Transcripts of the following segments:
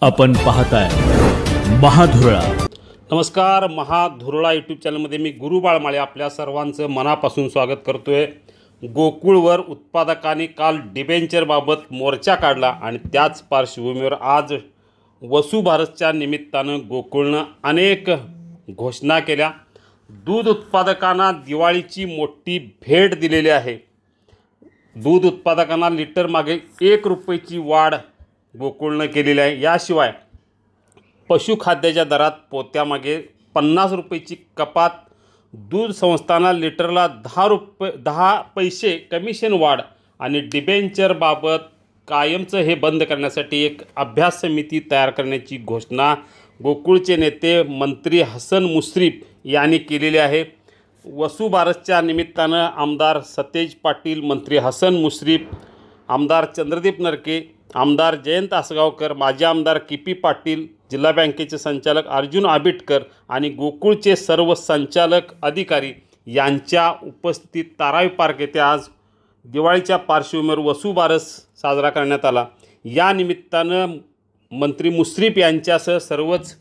आपण पाहताय महाधुरळा। नमस्कार, महाधुरळा यूट्यूब चॅनलमध्ये मी गुरु बाळमाळे आपल्या सर्वांचं मनापासून स्वागत करतोय। गोकुळवर उत्पादकांनी काल डिबेंचरबाबत मोर्चा काढला आणि त्याच पार्श्वभूमीवर आज वसुबारसच्या निमित्तानं गोकुळनं अनेक घोषणा केल्या। दूध उत्पादकांना दिवाळीची मोठी भेट दिलेली आहे। दूध उत्पादकांना लिटर मागे 1 रुपयाची वाढ गोकुळनं केलेली आहे। याशिवाय पशुखाद्याच्या दरात पोत्यामागे 50 रुपयाची कपात, दूध संस्थांना लिटरला 10 पैसे कमिशन वाढ आणि डिबेंचरबाबत कायमचं हे बंद करण्यासाठी एक अभ्यास समिती तयार करण्याची घोषणा गोकुळचे नेते मंत्री हसन मुश्रीफ यांनी केलेली आहे। वसुबारसच्या निमित्तानं आमदार सतेज पाटील, मंत्री हसन मुश्रीफ, आमदार चंद्रदीप नरके, आमदार जयंत आसगावकर, माजी आमदार के.पी. पाटील, जिल्हा बँकेचे संचालक अर्जुन आबिटकर आणि गोकुळचे सर्व संचालक अधिकारी यांच्या उपस्थितीत तारावी पार्क येथे आज दिवाळीच्या पार्श्वभूमीवर वसुबारस साजरा करण्यात आला। या निमित्तानं मंत्री मुश्रीफ यांच्यासह सर्वच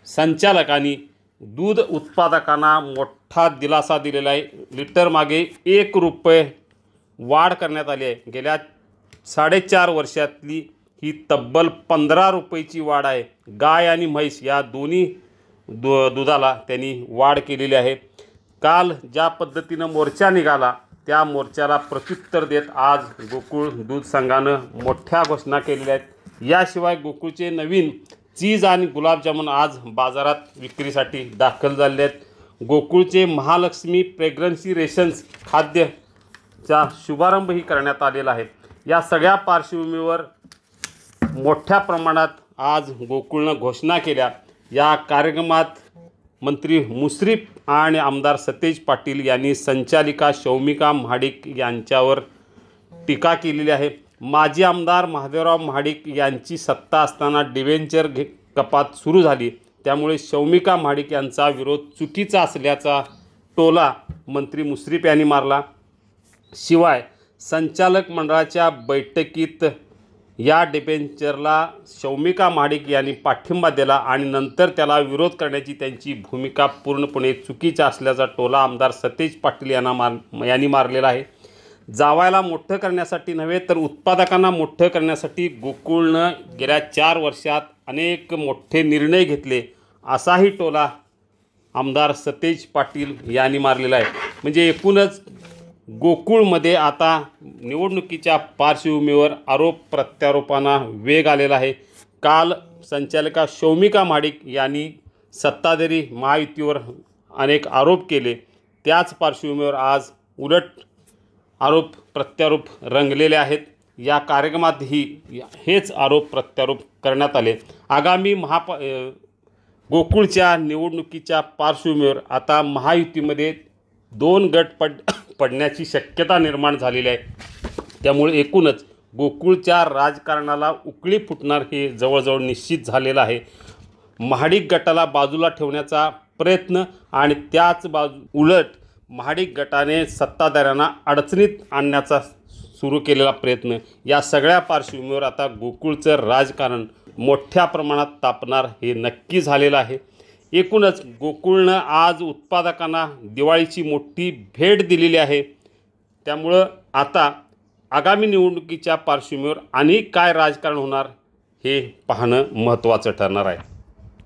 संचालकांनी दूध उत्पादकांना मोठा दिलासा दिलेला आहे। लिटर मागे 1 रुपये वाढ करण्यात आली आहे। गेल्या 4.5 वर्षातली ही तब्बल 15 रुपयाची वाढ आहे। गाय आणि म्हैस या दोन्ही दुधाला त्यांनी वाढ केलेली आहे। काल ज्या पद्धतीनं मोर्चा निघाला त्या मोर्चाला प्रत्युत्तर देत आज गोकुळ दूध संघानं मोठ्या घोषणा केलेल्या आहेत। याशिवाय गोकुळचे नवीन चीज आणि गुलाबजामुन आज बाजारात विक्रीसाठी दाखल झाले आहेत। गोकुळचे महालक्ष्मी फ्रेग्रन्सी रेशन्स खाद्यचा शुभारंभही करण्यात आलेला आहे। या सगळ्या पार्श्वभूमीवर मोठ्या प्रमाणात आज गोकुळनं घोषणा केल्या। या कार्यक्रमात मंत्री मुश्रीफ आणि आमदार सतेज पाटील यांनी संचालिका शौमिका महाडिक यांच्यावर टीका केलेली आहे। माजी आमदार महादेवराव महाडिक यांची सत्ता असताना डिबेंचर कपात सुरू झाली, त्यामुळे शौमिका महाडिक यांचा विरोध चुकीचा असल्याचा टोला मंत्री मुश्रीफ यांनी मारला। शिवाय संचालक मंडळाच्या बैठकीत या डिबेंचरला शौमिका महाडिक यांनी पाठिंबा दिला आणि नंतर त्याला विरोध करण्याची त्यांची भूमिका पूर्णपणे चुकीची असल्याचा टोला आमदार सतेज पाटील यांनी मारलेला आहे। जावायला मोठं करण्यासाठी नव्हे तर उत्पादकांना मोठं करण्यासाठी गोकुळनं गेल्या 4 वर्षात अनेक मोठे निर्णय घेतले, असाही टोला आमदार सतेज पाटील यांनी मारलेला आहे। म्हणजे एकूणच गोकुळमध्ये आता निवडणुकीच्या पार्श्वभूमीवर आरोप प्रत्यारोपांना वेग आलेला आहे। काल संचालिका शौमिका महाडिक यांनी सत्ताधारी महायुतीवर अनेक आरोप केले, त्याच पार्श्वभूमीवर आज उलट आरोप प्रत्यारोप रंगलेले आहेत। या कार्यक्रमातही हेच आरोप प्रत्यारोप करण्यात आले। आगामी गोकुळच्या निवडणुकीच्या पार्श्वभूमीवर आता महायुतीमध्ये 2 गट पडण्याची शक्यता निर्माण झालेली आहे। त्यामुळे एकूणच गोकुळच्या राजकारणाला उकळी फुटणार हे जवळजवळ निश्चित झालेलं आहे। महाडिक गटाला बाजूला ठेवण्याचा प्रयत्न आणि त्याच उलट महाडिक गटाने सत्ताधाऱ्यांना अडचणीत आणण्याचा सुरू केलेला प्रयत्न, या सगळ्या पार्श्वभूमीवर आता गोकुळचं राजकारण मोठ्या प्रमाणात तापणार हे नक्की झालेलं आहे। एकूणच गोकुळनं आज उत्पादकांना दिवाळीची मोठी भेट दिलेली आहे। त्यामुळं आता आगामी निवडणुकीच्या पार्श्वभूमीवर आणि काय राजकारण होणार हे पाहणं महत्त्वाचं ठरणार आहे।